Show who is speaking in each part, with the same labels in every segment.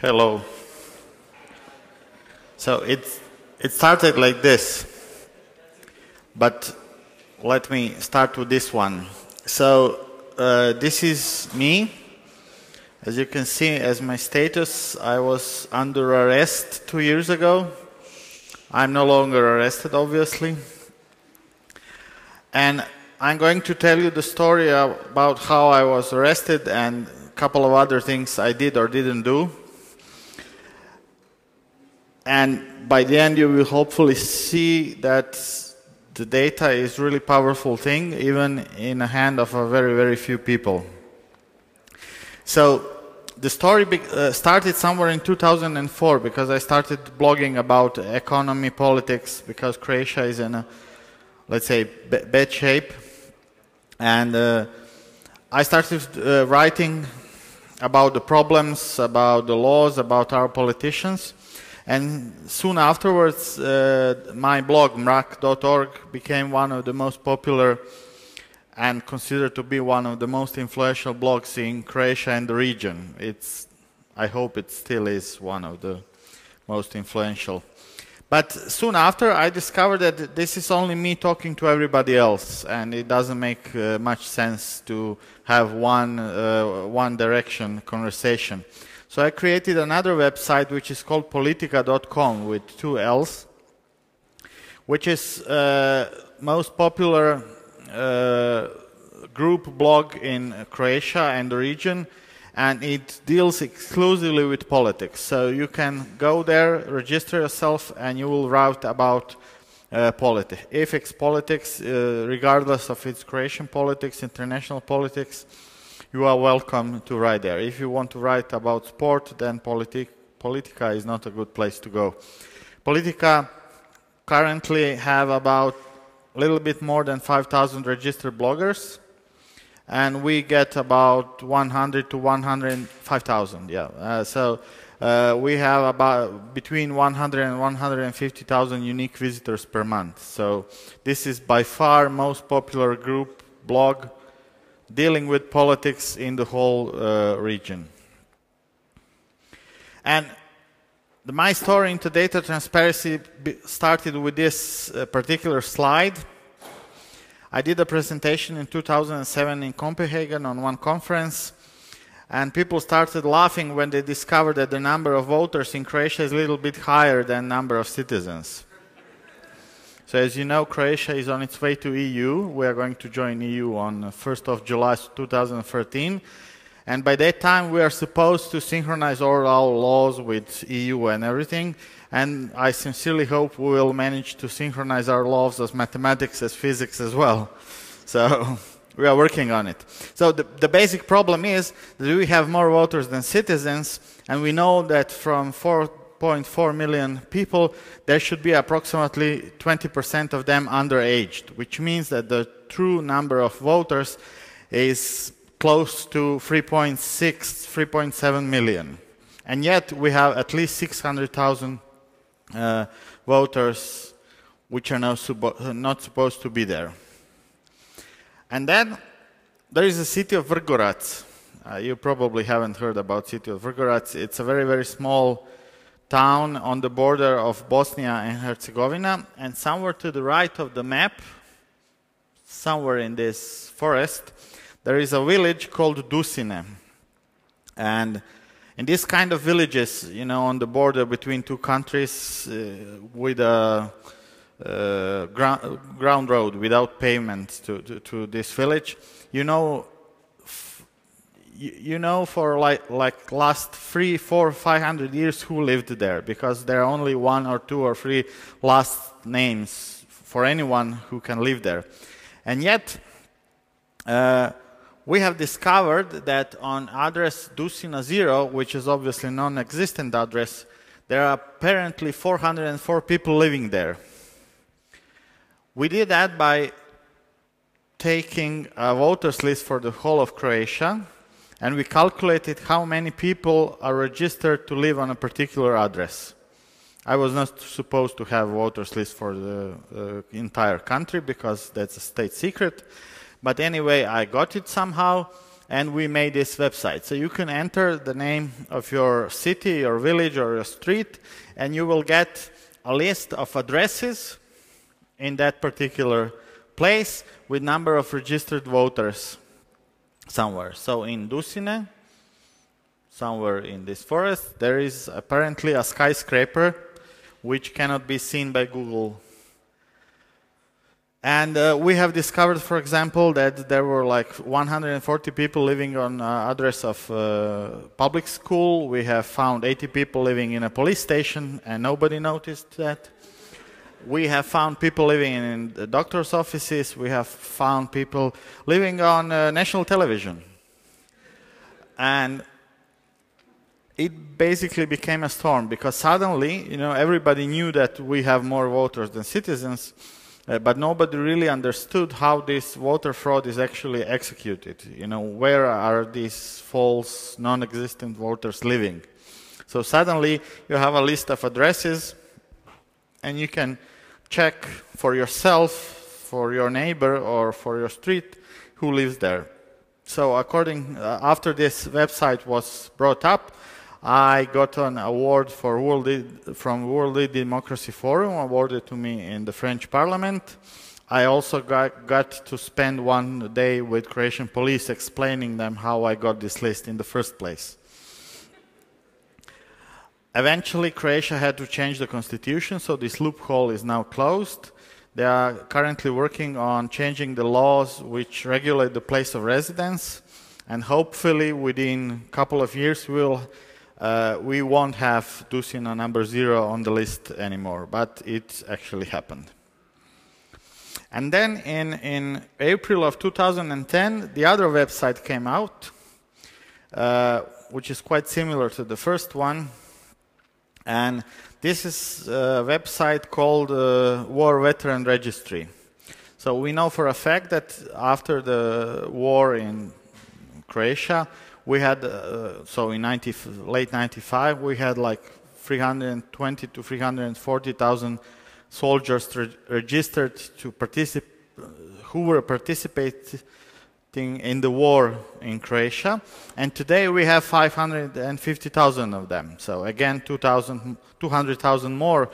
Speaker 1: Hello. So it started like this, but let me start with this one. So this is me. As you can see, as my status, I was under arrest 2 years ago. I'm no longer arrested, obviously. And I'm going to tell you the story about how I was arrested and a couple of other things I did or didn't do. And by the end, you will hopefully see that the data is really powerful thing, even in the hand of a very, very few people. So the story started somewhere in 2004 because I started blogging about economy, politics, because Croatia is in a, let's say, bad shape. And I started writing about the problems, about the laws, about our politicians. And soon afterwards, my blog, mrak.org, became one of the most popular and considered to be one of the most influential blogs in Croatia and the region. I hope it still is one of the most influential. But soon after, I discovered that this is only me talking to everybody else, and it doesn't make much sense to have one direction conversation. So I created another website which is called politika.com with 2 L's, which is most popular group blog in Croatia and the region, and it deals exclusively with politics. So you can go there, register yourself, and you will write about politics. If it's politics, regardless of its Croatian politics, international politics, you are welcome to write there. If you want to write about sport, then Politika is not a good place to go. Politika currently have about a little bit more than 5,000 registered bloggers, and we get about 100 to 105,000. Yeah. So we have about between 100 and 150,000 unique visitors per month. So this is by far most popular group blog dealing with politics in the whole region. And my story into data transparency started with this particular slide. I did a presentation in 2007 in Copenhagen on one conference, and people started laughing when they discovered that the number of voters in Croatia is a little bit higher than the number of citizens. So as you know, Croatia is on its way to EU. We are going to join EU on 1st of July 2013. And by that time, we are supposed to synchronize all our laws with EU and everything. And I sincerely hope we will manage to synchronize our laws as mathematics, as physics as well. So we are working on it. So the basic problem is that we have more voters than citizens. And we know that from 4.4 million people, there should be approximately 20% of them underaged, which means that the true number of voters is close to 3.6, 3.7 million. And yet we have at least 600,000 voters which are not supposed to be there. And then there is the city of Vrgorac. You probably haven't heard about city of Vrgorac. It's a very, very small town on the border of Bosnia and Herzegovina, and somewhere to the right of the map, somewhere in this forest, there is a village called Dusine. And in this kind of villages, you know, on the border between two countries with a ground road without pavement to this village, you know for like last 300, 400, 500 years who lived there, because there are only 1 or 2 or 3 last names for anyone who can live there. And yet we have discovered that on address Dusina 0, which is obviously non-existent address, there are apparently 404 people living there. We did that by taking a voters list for the whole of Croatia, and we calculated how many people are registered to live on a particular address. I was not supposed to have voters list for the entire country because that's a state secret. But anyway, I got it somehow, and we made this website. So you can enter the name of your city or village or your street, and you will get a list of addresses in that particular place with number of registered voters somewhere. So in Dusine, somewhere in this forest, there is apparently a skyscraper which cannot be seen by Google. And we have discovered, for example, that there were like 140 people living on address of public school. We have found 80 people living in a police station, and nobody noticed that. We have found people living in the doctor's offices. We have found people living on national television. And it basically became a storm, because suddenly, everybody knew that we have more voters than citizens. But nobody really understood how this voter fraud is actually executed. Where are these false, non-existent voters living? So suddenly you have a list of addresses, and you can check for yourself, for your neighbor, or for your street who lives there. So after this website was brought up, I got an award from World Democracy Forum, awarded to me in the French Parliament. I also got to spend one day with Croatian police explaining them how I got this list in the first place. Eventually, Croatia had to change the constitution, so this loophole is now closed. They are currently working on changing the laws which regulate the place of residence, and hopefully within a couple of years we won't have Dusina number 0 on the list anymore, but it actually happened. And then in April of 2010, the other website came out, which is quite similar to the first one. And this is a website called War Veteran Registry. So we know for a fact that after the war in Croatia, we had, in late 95, we had like 320 to 340,000 soldiers registered to who were participating in the war in Croatia. And today we have 550,000 of them. So again, 200,000 more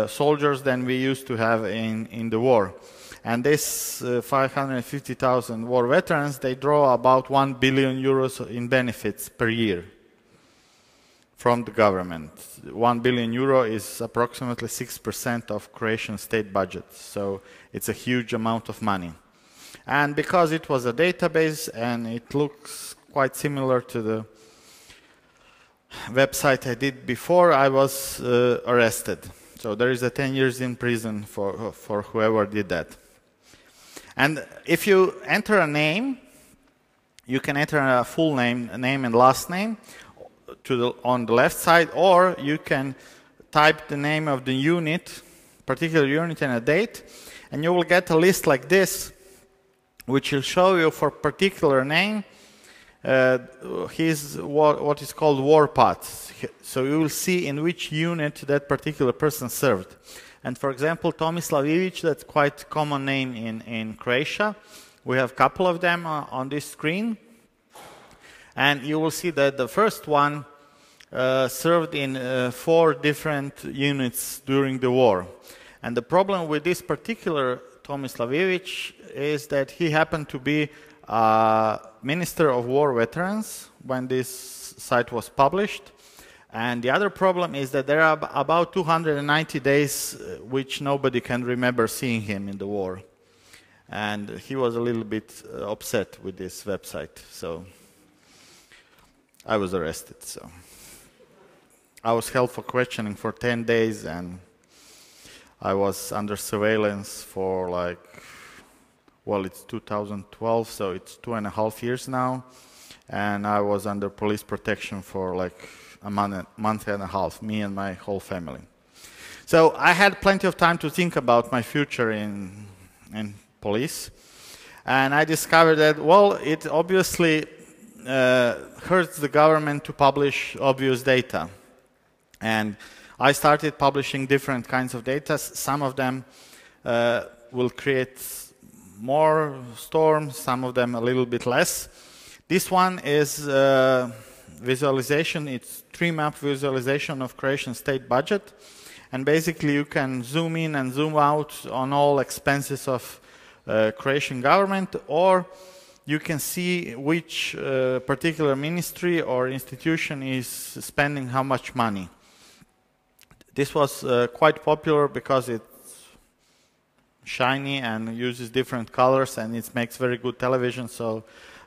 Speaker 1: soldiers than we used to have in the war. And this 550,000 war veterans, they draw about 1 billion euros in benefits per year from the government. 1 billion euro is approximately 6% of Croatian state budget. So it's a huge amount of money. And because it was a database and it looks quite similar to the website I did before, I was arrested. So there is a 10 years in prison for whoever did that. And if you enter a name, you can enter a full name and last name on the left side, or you can type the name of the unit, particular unit and a date, and you will get a list like this, which will show you for particular name what is called war paths. So you will see in which unit that particular person served. And for example, Tomislav Ivić, that's quite a common name in Croatia. We have a couple of them on this screen. And you will see that the first one served in 4 different units during the war. And the problem with this particular Tomislav Ivić is that he happened to be Minister of War Veterans when this site was published. And the other problem is that there are about 290 days which nobody can remember seeing him in the war. And he was a little bit upset with this website. So I was arrested. So I was held for questioning for 10 days, and I was under surveillance for it's 2012, so it's 2.5 years now. And I was under police protection for a month and a half, me and my whole family. So I had plenty of time to think about my future in police. And I discovered that, it obviously hurts the government to publish obvious data. And I started publishing different kinds of data. Some of them will create more storms, some of them a little bit less. This one is visualization. It's tree map visualization of Croatian state budget. And basically you can zoom in and zoom out on all expenses of Croatian government, or you can see which particular ministry or institution is spending how much money. This was quite popular because it's shiny and uses different colors, and it makes very good television, so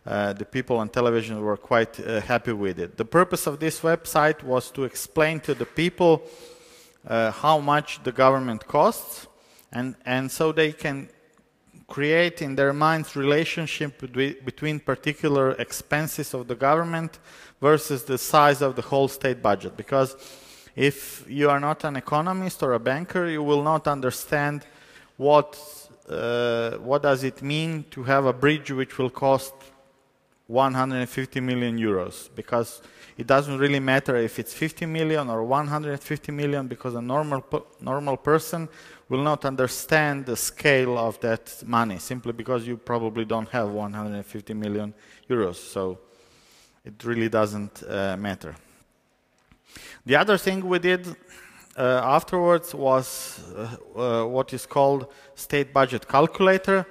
Speaker 1: the people on television were quite happy with it. The purpose of this website was to explain to the people how much the government costs, and so they can create in their minds relationship between particular expenses of the government versus the size of the whole state budget. Because if you are not an economist or a banker, you will not understand what does it mean to have a bridge which will cost 150 million euros, because it doesn't really matter if it's 50 million or 150 million, because a normal person will not understand the scale of that money, simply because you probably don't have 150 million euros, so it really doesn't matter. The other thing we did afterwards was what is called state budget calculator,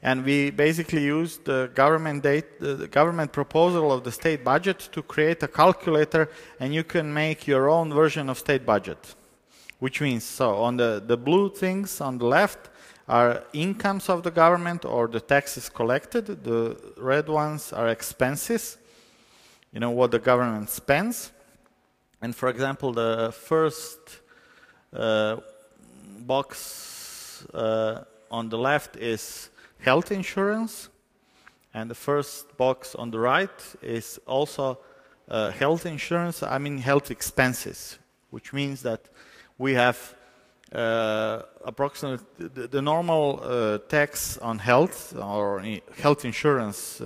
Speaker 1: and we basically used the government proposal of the state budget to create a calculator, and you can make your own version of state budget. Which means, so on the blue things on the left are incomes of the government or the taxes collected. The red ones are expenses, you know, what the government spends. And for example, the first box on the left is health insurance, and the first box on the right is also health insurance, I mean health expenses, which means that we have approximately the normal tax on health or health insurance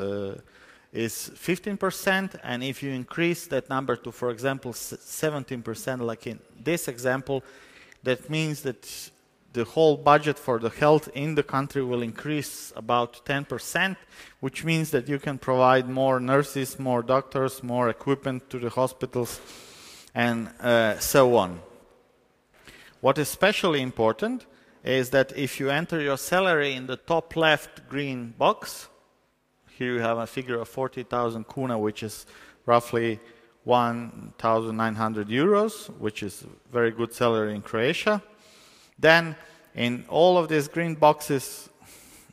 Speaker 1: is 15%, and if you increase that number to, for example, 17%, like in this example, that means that the whole budget for the health in the country will increase about 10%, which means that you can provide more nurses, more doctors, more equipment to the hospitals, and so on. What is especially important is that if you enter your salary in the top left green box, here you have a figure of 40,000 kuna, which is roughly 1,900 euros, which is very good salary in Croatia. Then in all of these green boxes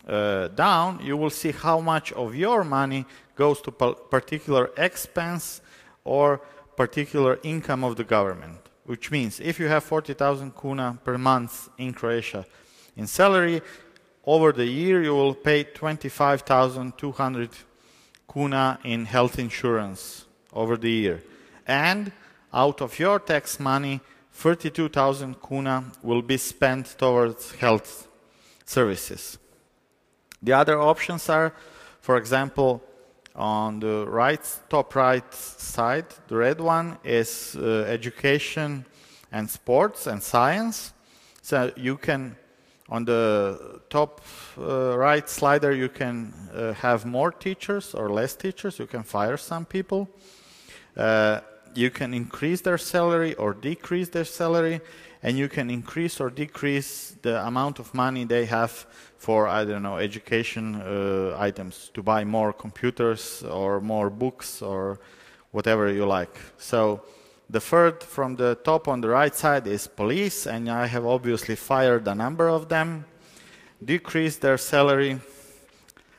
Speaker 1: down, you will see how much of your money goes to particular expense or particular income of the government. Which means if you have 40,000 kuna per month in Croatia in salary, over the year you will pay 25,200 kuna in health insurance over the year. And out of your tax money, 32,000 kuna will be spent towards health services. The other options are, for example, on the top right side, the red one is education and sports and science. So you can, on the top right slider, you can have more teachers or less teachers. You can fire some people. You can increase their salary or decrease their salary, and you can increase or decrease the amount of money they have for, I don't know, education items, to buy more computers or more books or whatever you like. So the third from the top on the right side is police, and I have obviously fired a number of them, decreased their salary.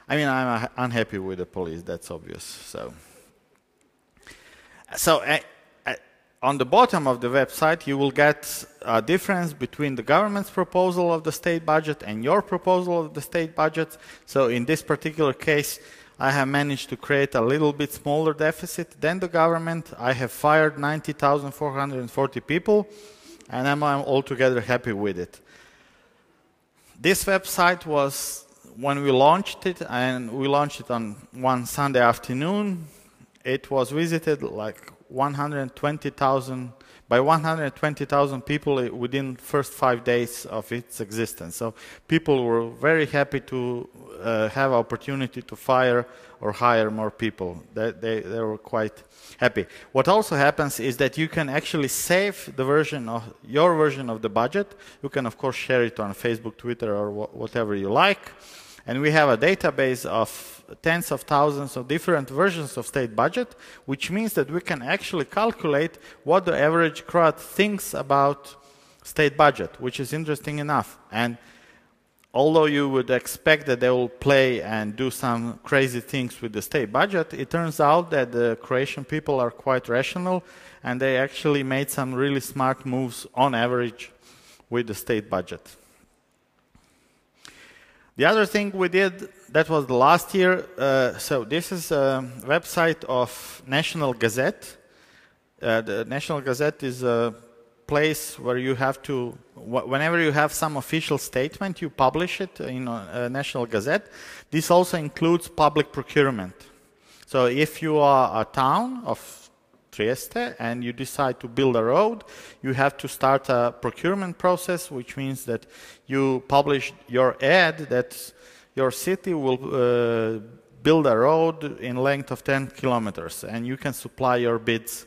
Speaker 1: I mean, I'm unhappy with the police, that's obvious. So on the bottom of the website, you will get a difference between the government's proposal of the state budget and your proposal of the state budget. So in this particular case, I have managed to create a little bit smaller deficit than the government. I have fired 90,440 people, and I'm altogether happy with it. This website was, when we launched it, and we launched it on one Sunday afternoon, it was visited like 120,000 by 120,000 people within first 5 days of its existence. So people were very happy to have opportunity to fire or hire more people. They were quite happy. What also happens is that you can actually save the version of your version of the budget. You can of course share it on Facebook, Twitter, or whatever you like. And we have a database of tens of thousands of different versions of state budget, which means that we can actually calculate what the average crowd thinks about state budget, which is interesting enough. And although you would expect that they will play and do some crazy things with the state budget, it turns out that the Croatian people are quite rational, and they actually made some really smart moves on average with the state budget. The other thing we did, that was the last year, so this is a website of National Gazette. The National Gazette is a place where you have to, whenever you have some official statement, you publish it in a National Gazette. This also includes public procurement. So if you are a town of Trieste and you decide to build a road, you have to start a procurement process, which means that you publish your ad that your city will build a road in length of 10 kilometers, and you can supply your bids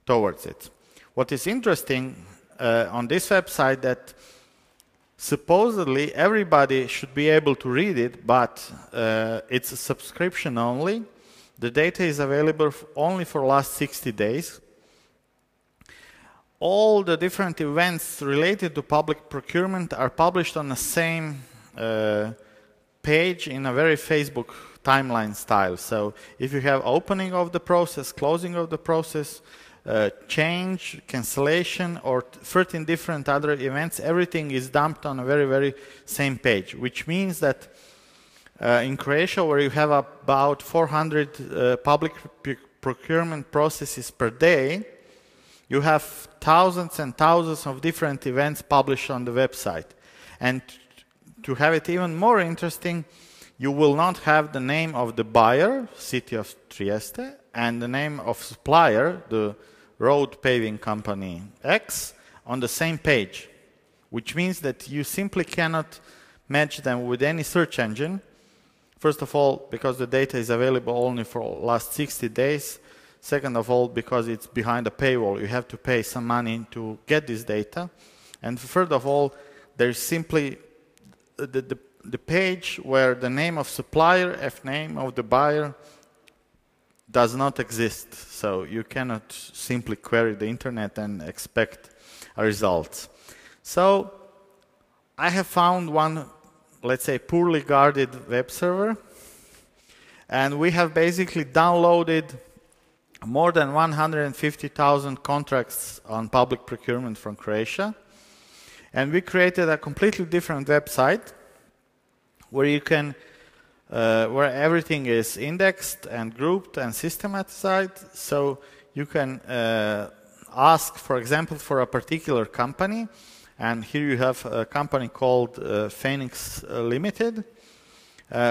Speaker 1: towards it. What is interesting on this website that supposedly everybody should be able to read it, but it's a subscription only. The data is available only for the last 60 days. All the different events related to public procurement are published on the same page in a very Facebook timeline style. So if you have opening of the process, closing of the process, change, cancellation, or 13 different other events, everything is dumped on a very, very same page, which means that in Croatia, where you have about 400 public procurement processes per day, you have thousands and thousands of different events published on the website. And to have it even more interesting, you will not have the name of the buyer, City of Trieste, and the name of supplier, the road paving company X, on the same page, which means that you simply cannot match them with any search engine. First of all, because the data is available only for the last 60 days. Second of all, because it's behind a paywall. You have to pay some money to get this data. And third of all, there's simply the page where the name of supplier and name of the buyer does not exist. So you cannot simply query the internet and expect a result. So I have found one, let's say, poorly guarded web server, and we have basically downloaded more than 150,000 contracts on public procurement from Croatia, and we created a completely different website where you can where everything is indexed and grouped and systematized. So you can ask, for example, for a particular company. And here you have a company called Phoenix Limited,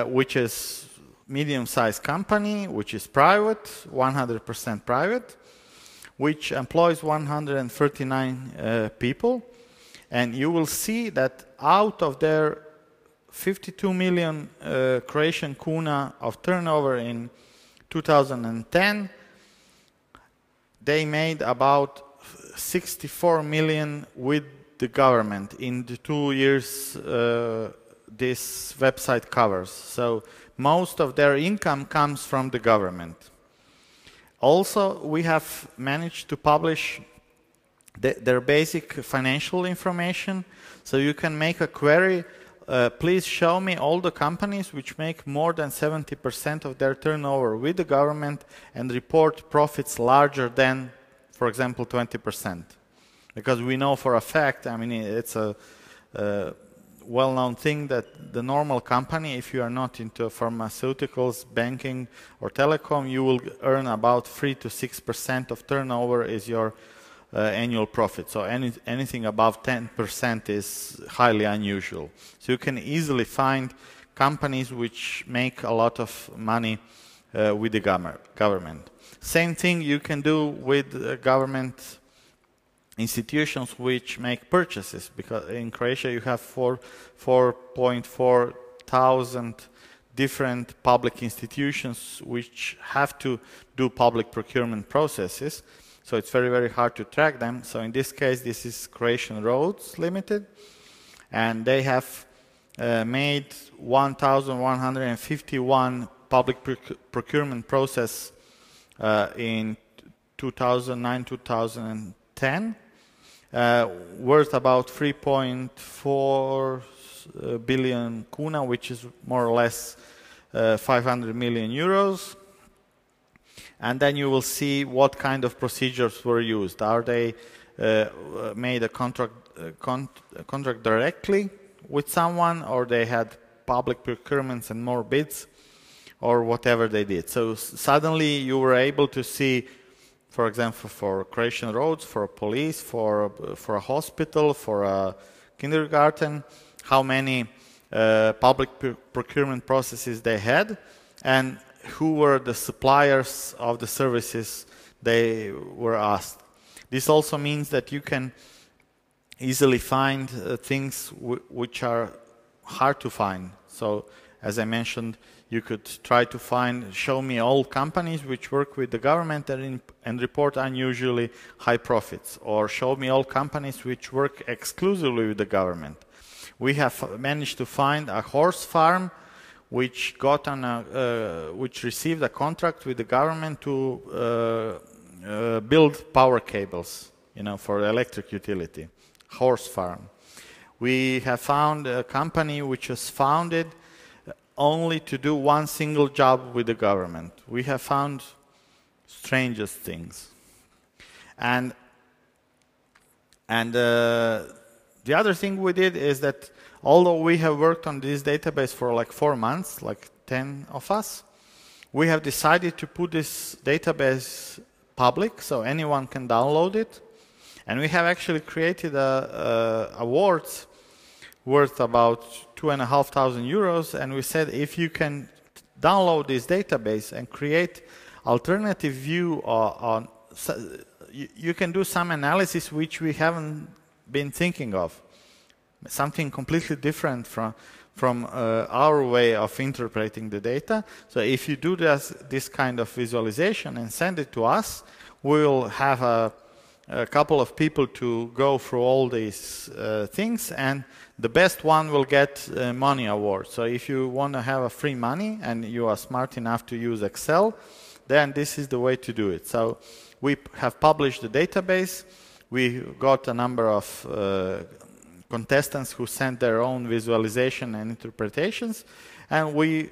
Speaker 1: which is medium-sized company, which is private, 100% private, which employs 139 people. And you will see that out of their 52 million Croatian kuna of turnover in 2010, they made about 64 million with the government in the 2 years this website covers. So most of their income comes from the government. Also, we have managed to publish their basic financial information. So you can make a query, please show me all the companies which make more than 70% of their turnover with the government and report profits larger than, for example, 20%. Because we know for a fact, I mean, it's a well-known thing that the normal company, if you are not into pharmaceuticals, banking, or telecom, you will earn about 3 to 6% of turnover is your annual profit. So anything above 10% is highly unusual. So you can easily find companies which make a lot of money with the government. Same thing you can do with government institutions which make purchases, because in Croatia you have 4.4 thousand different public institutions which have to do public procurement processes. So it's very, very hard to track them. So in this case, this is Croatian Roads Limited, and they have made 1,151 public procurement process in 2009-2010, worth about 3.4 billion kuna, which is more or less 500 million euros. And then you will see what kind of procedures were used. Are they made a contract directly with someone, or they had public procurements and more bids, or whatever they did. So suddenly you were able to see, for example, for Croatian roads, for a police, for a hospital, for a kindergarten, how many public procurement processes they had, and who were the suppliers of the services they were asked. This also means that you can easily find things which are hard to find. So, as I mentioned, you could try to show me all companies which work with the government and report unusually high profits, or show me all companies which work exclusively with the government. We have managed to find a horse farm which which received a contract with the government to build power cables, for electric utility. Horse farm. We have found a company which was founded only to do one single job with the government. We have found strangest things. And the other thing we did is that although we have worked on this database for like 4 months, like 10 of us, we have decided to put this database public so anyone can download it. And we have actually created awards worth about 2,500 euros, and we said if you can download this database and create alternative view on, you can do some analysis which we haven't been thinking of, something completely different from our way of interpreting the data. So if you do this kind of visualization and send it to us, we'll have a couple of people to go through all these things, and the best one will get a money award. So if you want to have a free money and you are smart enough to use Excel, then this is the way to do it. So we have published the database. We got a number of contestants who sent their own visualization and interpretations, and we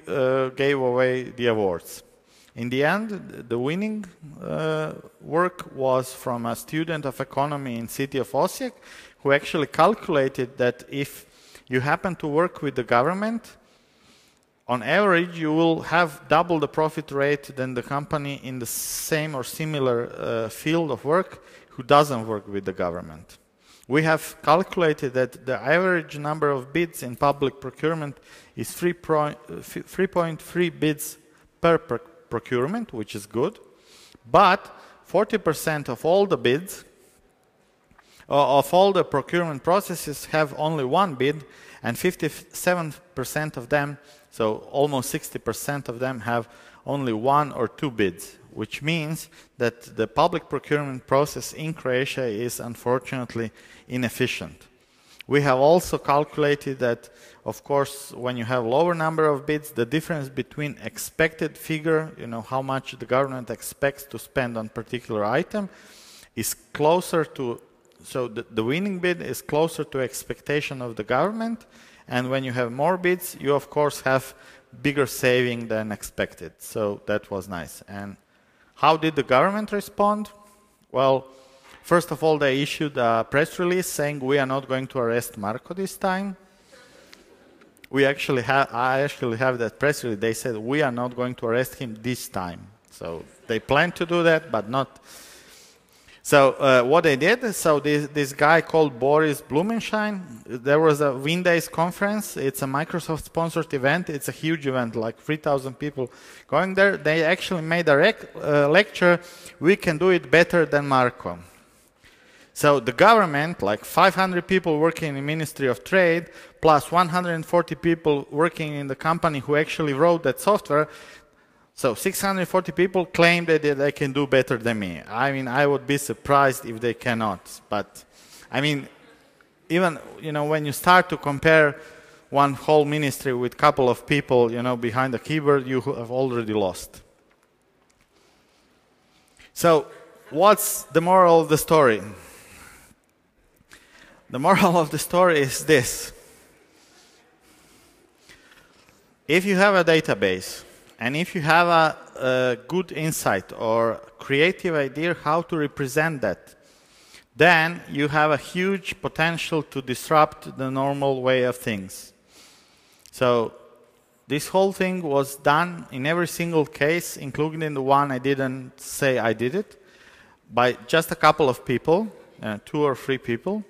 Speaker 1: gave away the awards. In the end, the winning work was from a student of economy in city of Osijek, who actually calculated that if you happen to work with the government, on average you will have double the profit rate than the company in the same or similar field of work who doesn't work with the government. We have calculated that the average number of bids in public procurement is 3.3 bids per procurement, which is good, but 40% of all the bids, of all the procurement processes have only one bid, and 57% of them, so almost 60% of them, have only 1 or 2 bids, which means that the public procurement process in Croatia is unfortunately inefficient. We have also calculated that, of course, when you have lower number of bids, the difference between expected figure, how much the government expects to spend on particular item, is closer to, so the winning bid is closer to expectation of the government, and when you have more bids, you of course have bigger saving than expected. So that was nice. And how did the government respond? Well, first of all, they issued a press release saying we are not going to arrest Marko this time. I actually have that press release. They said we are not going to arrest him this time. So they plan to do that, but not. So what they did, so this guy called Boris Blumenschein, there was a Windays conference. It's a Microsoft-sponsored event. It's a huge event, like 3,000 people going there. They actually made a lecture, "We can do it better than Marko." So the government, like 500 people working in the Ministry of Trade, plus 140 people working in the company who actually wrote that software, so 640 people claim that they can do better than me. I mean, I would be surprised if they cannot. But, I mean, even, when you start to compare one whole ministry with a couple of people, behind the keyboard, you have already lost. So, what's the moral of the story? The moral of the story is this. If you have a database, and if you have a good insight or creative idea how to represent that, then you have a huge potential to disrupt the normal way of things. So this whole thing was done in every single case, including in the one I didn't say I did it, by just a couple of people, 2 or 3 people,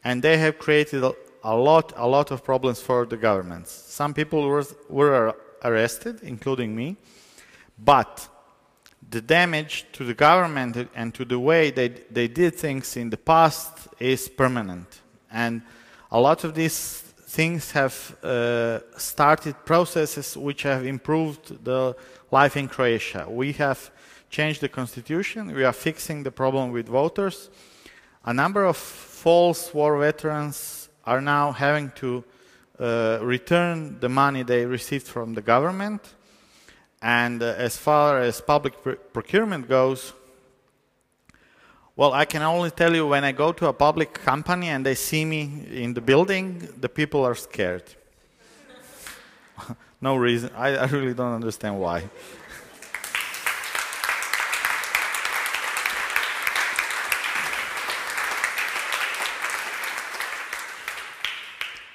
Speaker 1: and they have created a lot of problems for the governments. Some people were arrested, including me, but the damage to the government and to the way they did things in the past is permanent. And a lot of these things have started processes which have improved the life in Croatia. We have changed the constitution, we are fixing the problem with voters. A number of false war veterans are now having to return the money they received from the government. And as far as public procurement goes, well, I can only tell you when I go to a public company and they see me in the building, the people are scared. No reason. I really don't understand why.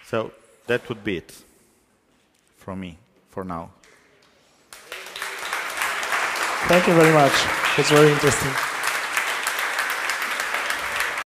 Speaker 1: So that would be it from me for now.
Speaker 2: Thank you very much. It's very interesting.